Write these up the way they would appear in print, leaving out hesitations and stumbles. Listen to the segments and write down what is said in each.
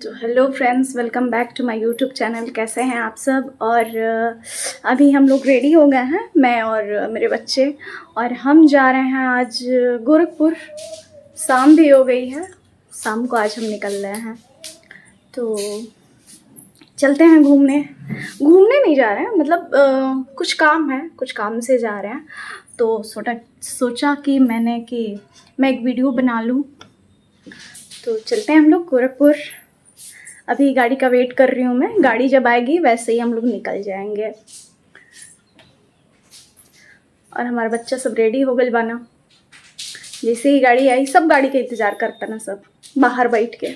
तो hello friends, welcome back to my YouTube channel. कैसे हैं आप सब। और अभी हम लोग रेडी हो गए हैं, मैं और मेरे बच्चे, और हम जा रहे हैं आज गोरखपुर। शाम भी हो गई है, शाम को आज हम निकल रहे हैं। तो चलते हैं घूमने। घूमने नहीं जा रहे हैं, मतलब कुछ काम है, कुछ काम से जा रहे हैं। तो सोचा कि मैं एक वीडियो बना लूँ। तो चलते हैं हम लोग गोरखपुर। अभी गाड़ी का वेट कर रही हूँ मैं, गाड़ी जब आएगी वैसे ही हम लोग निकल जाएंगे। और हमारा बच्चा सब रेडी हो गए बाना। जैसे ही गाड़ी आई, सब गाड़ी का इंतज़ार करता ना, सब बाहर बैठ के।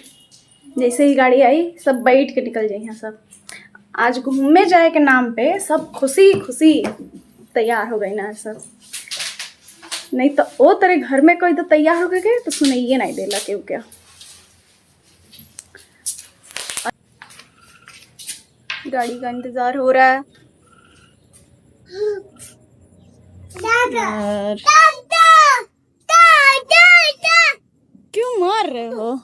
जैसे ही गाड़ी आई सब बैठ के निकल जाइए सब। आज घूमने जाए के नाम पे सब खुशी खुशी तैयार हो गई ना सब। नहीं तो वो तेरे घर में कोई तो तैयार हो गए तो सुनाइए नहीं देला क्यों क्या। गाड़ी का इंतजार हो रहा है। क्यों मार रहे हो?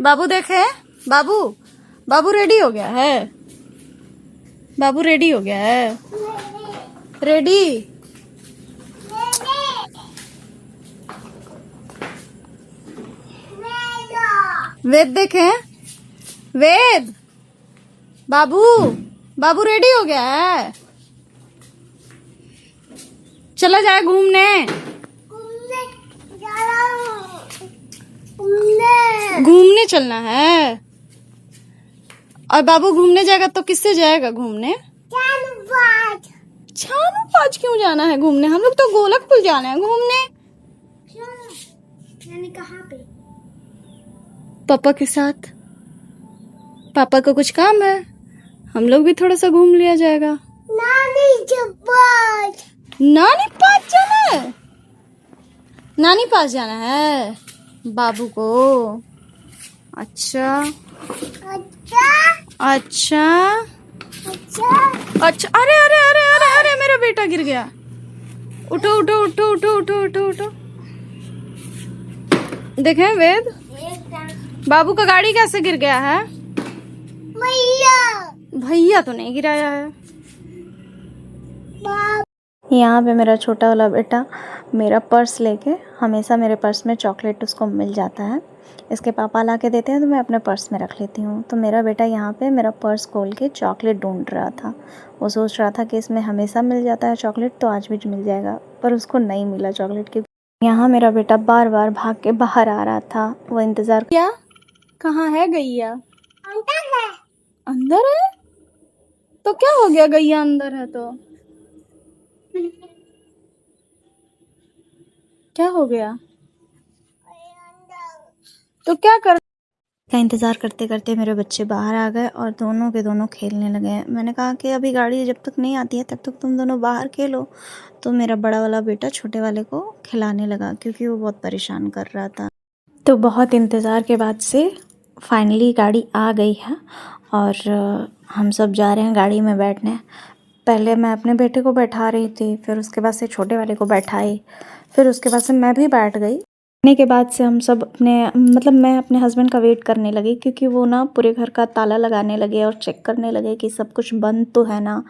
बाबू देखे, बाबू बाबू रेडी हो गया है। बाबू रेडी हो गया है। रेडी। वेद देखे, वेद, बाबू बाबू रेडी हो गया है। चला जाए घूमने। घूमने चलना है। और बाबू घूमने जाएगा तो किससे जाएगा घूमने? छानू पाज क्यों जाना है घूमने? हम लोग तो गोलकपुर जाना है घूमने। कहाँ पे? पापा के साथ। पापा को कुछ काम है, हम लोग भी थोड़ा सा घूम लिया जाएगा। नानी पास जाना है। नानी पास जाना है बाबू को। अच्छा अच्छा अच्छा अच्छा। अरे अरे अरे अरे अरे, मेरा बेटा गिर गया। उठो उठो उठो उठो उठो उठो उठो। देखें वेद, बाबू का गाड़ी कैसे गिर गया है? भैया तो नहीं गिराया है। यहाँ पे मेरा छोटा वाला बेटा मेरा पर्स लेके, हमेशा मेरे पर्स में चॉकलेट उसको मिल जाता है। इसके पापा ला के देते हैं तो मैं अपने पर्स में रख लेती हूँ। तो मेरा बेटा यहाँ पे मेरा पर्स खोल के चॉकलेट ढूंढ रहा था। वो सोच रहा था कि इसमें हमेशा मिल जाता है चॉकलेट, तो आज भी मिल जाएगा, पर उसको नहीं मिला चॉकलेट। क्योंकि यहाँ मेरा बेटा बार बार भाग के बाहर आ रहा था। वो इंतज़ार। क्या? कहाँ है गैया? अंदर है। तो क्या हो गया, गैया अंदर है तो क्या हो गया? तो क्या कर का इंतज़ार करते करते मेरे बच्चे बाहर आ गए और दोनों के दोनों खेलने लगे। मैंने कहा कि अभी गाड़ी जब तक नहीं आती है तब तक तुम दोनों बाहर खेलो। तो मेरा बड़ा वाला बेटा छोटे वाले को खिलाने लगा क्योंकि वो बहुत परेशान कर रहा था। तो बहुत इंतज़ार के बाद से फाइनली गाड़ी आ गई है और हम सब जा रहे हैं गाड़ी में बैठने। पहले मैं अपने बेटे को बैठा रही थी, फिर उसके बाद से छोटे वाले को बैठाई, फिर उसके बाद से मैं भी बैठ गई। बैठने के बाद से हम सब मैं अपने हस्बैंड का वेट करने लगी क्योंकि वो ना पूरे घर का ताला लगाने लगे और चेक करने लगे कि सब कुछ बंद तो है ना,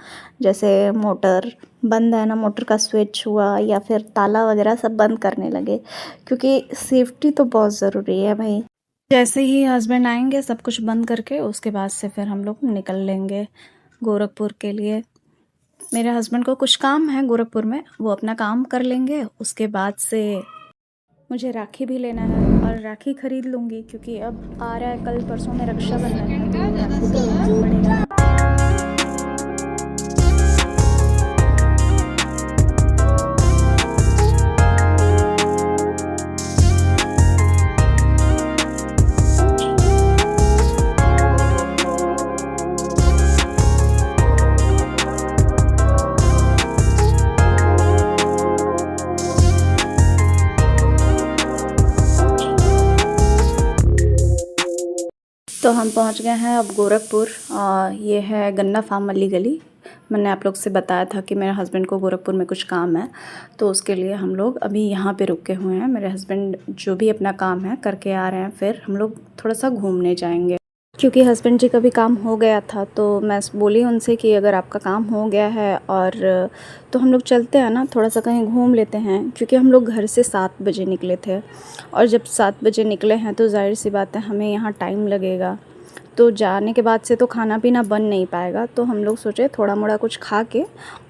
जैसे मोटर बंद है ना, मोटर का स्विच हुआ या फिर ताला वगैरह सब बंद करने लगे क्योंकि सेफ्टी तो बहुत ज़रूरी है भाई। जैसे ही हस्बैंड आएंगे सब कुछ बंद करके उसके बाद से फिर हम लोग निकल लेंगे गोरखपुर के लिए। मेरे हस्बैंड को कुछ काम है गोरखपुर में, वो अपना काम कर लेंगे। उसके बाद से मुझे राखी भी लेना है और राखी खरीद लूँगी क्योंकि अब आ रहा है कल परसों में रक्षाबंधन है, तो राखी तो लेना ही पड़ेगा। तो हम पहुंच गए हैं अब गोरखपुर। ये है गन्ना फार्म वाली गली। मैंने आप लोग से बताया था कि मेरे हस्बैंड को गोरखपुर में कुछ काम है, तो उसके लिए हम लोग अभी यहाँ पे रुके हुए हैं। मेरे हस्बैंड जो भी अपना काम है करके आ रहे हैं, फिर हम लोग थोड़ा सा घूमने जाएंगे क्योंकि हस्बैंड जी का भी काम हो गया था। तो मैं बोली उनसे कि अगर आपका काम हो गया है और तो हम लोग चलते हैं ना, थोड़ा सा कहीं घूम लेते हैं, क्योंकि हम लोग घर से 7 बजे निकले थे और जब 7 बजे निकले हैं तो ज़ाहिर सी बात है हमें यहाँ टाइम लगेगा, तो जाने के बाद से तो खाना पीना बन नहीं पाएगा। तो हम लोग सोचे थोड़ा मोड़ा कुछ खा के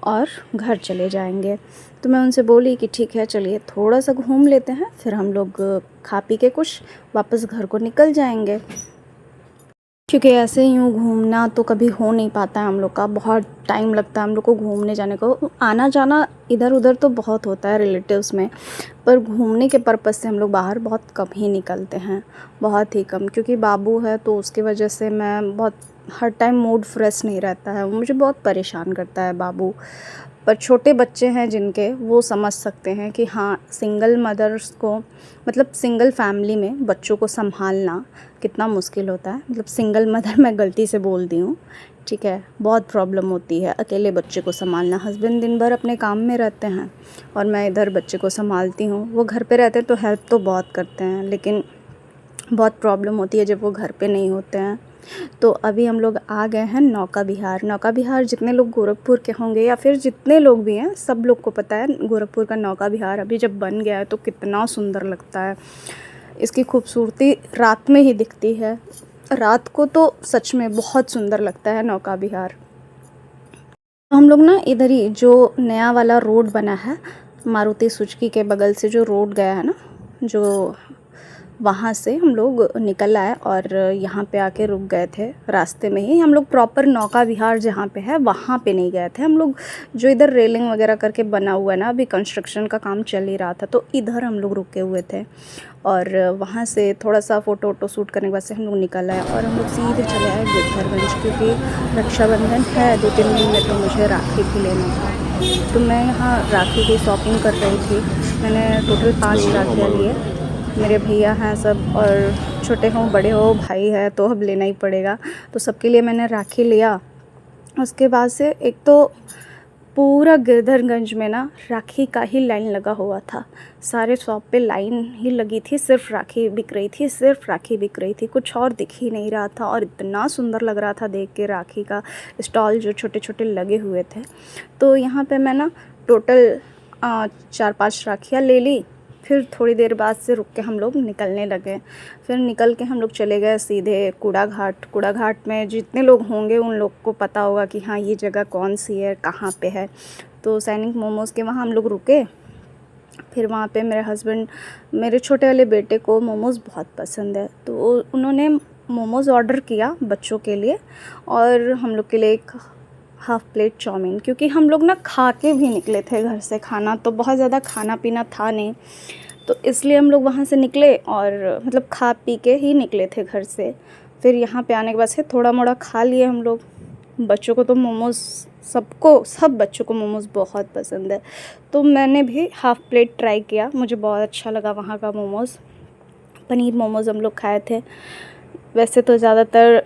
और घर चले जाएंगे। तो मैं उनसे बोली कि ठीक है चलिए थोड़ा सा घूम लेते हैं, फिर हम लोग खा पी के कुछ वापस घर को निकल जाएंगे, क्योंकि ऐसे यूँ घूमना तो कभी हो नहीं पाता है हम लोग का। बहुत टाइम लगता है हम लोग को घूमने जाने को। आना जाना इधर उधर तो बहुत होता है रिलेटिव्स में, पर घूमने के पर्पज़ से हम लोग बाहर बहुत कम ही निकलते हैं, बहुत ही कम। क्योंकि बाबू है तो उसकी वजह से मैं बहुत हर टाइम मूड फ्रेश नहीं रहता है, मुझे बहुत परेशान करता है बाबू। पर छोटे बच्चे हैं जिनके, वो समझ सकते हैं कि हाँ सिंगल मदर्स को, मतलब सिंगल फैमिली में बच्चों को संभालना कितना मुश्किल होता है। मतलब सिंगल मदर मैं गलती से बोल दी हूँ, ठीक है। बहुत प्रॉब्लम होती है अकेले बच्चे को संभालना। हस्बैंड दिन भर अपने काम में रहते हैं और मैं इधर बच्चे को संभालती हूँ। वो घर पे रहते हैं तो हेल्प तो बहुत करते हैं, लेकिन बहुत प्रॉब्लम होती है जब वो घर पे नहीं होते हैं। तो अभी हम लोग आ गए हैं नौका विहार। नौका विहार जितने लोग गोरखपुर के होंगे या फिर जितने लोग भी हैं, सब लोग को पता है गोरखपुर का नौका विहार अभी जब बन गया है तो कितना सुंदर लगता है। इसकी खूबसूरती रात में ही दिखती है, रात को तो सच में बहुत सुंदर लगता है नौका विहार। हम लोग ना इधर ही जो नया वाला रोड बना है, मारुति सुजुकी के बगल से जो रोड गया है ना, जो वहाँ से हम लोग निकल आए और यहाँ पे आके रुक गए थे रास्ते में ही। हम लोग प्रॉपर नौका विहार जहाँ पे है वहाँ पे नहीं गए थे हम लोग। जो इधर रेलिंग वगैरह करके बना हुआ है ना, अभी कंस्ट्रक्शन का काम चल ही रहा था, तो इधर हम लोग रुके हुए थे और वहाँ से थोड़ा सा फ़ोटो वोटो शूट करने के बाद से हम लोग निकल आए और हम लोग सीधे चले आए गिरधरगंज, क्योंकि रक्षाबंधन है 2-3 दिन में, तो मुझे राखी भी लेना था। तो मैं यहाँ राखी की शॉपिंग कर रही थी। मैंने टोटल 5 राखियाँ लिए। मेरे भैया हैं सब, और छोटे हों बड़े हो भाई है तो अब लेना ही पड़ेगा, तो सबके लिए मैंने राखी लिया। उसके बाद से एक तो पूरा गिरधरगंज में ना राखी का ही लाइन लगा हुआ था। सारे शॉप पे लाइन ही लगी थी, सिर्फ राखी बिक रही थी, सिर्फ राखी बिक रही थी, कुछ और दिख ही नहीं रहा था। और इतना सुंदर लग रहा था देख के राखी का स्टॉल जो छोटे छोटे लगे हुए थे। तो यहाँ पे मैं ना टोटल 4-5 राखियाँ ले ली। फिर थोड़ी देर बाद से रुक के हम लोग निकलने लगे। फिर निकल के हम लोग चले गए सीधे कूड़ा घाट। कूड़ा घाट में जितने लोग होंगे उन लोग को पता होगा कि हाँ ये जगह कौन सी है, कहाँ पे है। तो सैनिक मोमोज़ के वहाँ हम लोग रुके। फिर वहाँ पे मेरे हस्बैंड, मेरे छोटे वाले बेटे को मोमोज़ बहुत पसंद है, तो उन्होंने मोमोज़ ऑर्डर किया बच्चों के लिए और हम लोग के लिए एक हाफ़ प्लेट चाउमीन। क्योंकि हम लोग ना खा के भी निकले थे घर से, खाना तो बहुत ज़्यादा खाना पीना था नहीं, तो इसलिए हम लोग वहाँ से निकले और मतलब खा पी के ही निकले थे घर से। फिर यहाँ पे आने के बाद से थोड़ा मोड़ा खा लिए हम लोग। बच्चों को तो मोमोज़, सब बच्चों को मोमोज़ बहुत पसंद है, तो मैंने भी हाफ़ प्लेट ट्राई किया। मुझे बहुत अच्छा लगा वहाँ का मोमोज़। पनीर मोमोज़ हम लोग खाए थे। वैसे तो ज़्यादातर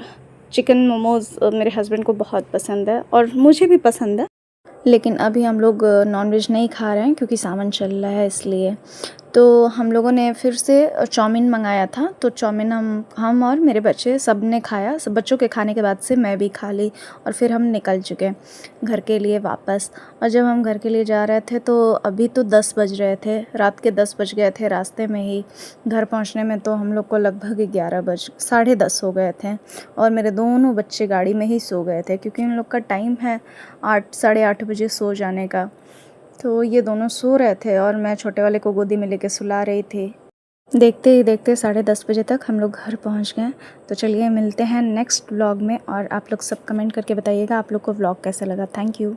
चिकन मोमोज़ मेरे हस्बैंड को बहुत पसंद है और मुझे भी पसंद है, लेकिन अभी हम लोग नॉनवेज नहीं खा रहे हैं क्योंकि सावन चल रहा है इसलिए। तो हम लोगों ने फिर से चाउमीन मंगाया था, तो चाउमीन हम और मेरे बच्चे सब ने खाया। सब बच्चों के खाने के बाद से मैं भी खा ली और फिर हम निकल चुके घर के लिए वापस। और जब हम घर के लिए जा रहे थे तो अभी तो 10 बज रहे थे, रात के 10 बज गए थे। रास्ते में ही घर पहुंचने में तो हम लोग को लगभग 11 10 हो गए थे और मेरे दोनों बच्चे गाड़ी में ही सो गए थे, क्योंकि उन लोग का टाइम है 8 साढ़े 8 बजे सो जाने का। तो ये दोनों सो रहे थे और मैं छोटे वाले को गोदी में लेके सुला रही थी। देखते ही देखते 10:30 बजे तक हम लोग घर पहुंच गए। तो चलिए मिलते हैं नेक्स्ट व्लॉग में, और आप लोग सब कमेंट करके बताइएगा आप लोग को व्लॉग कैसा लगा। Thank you.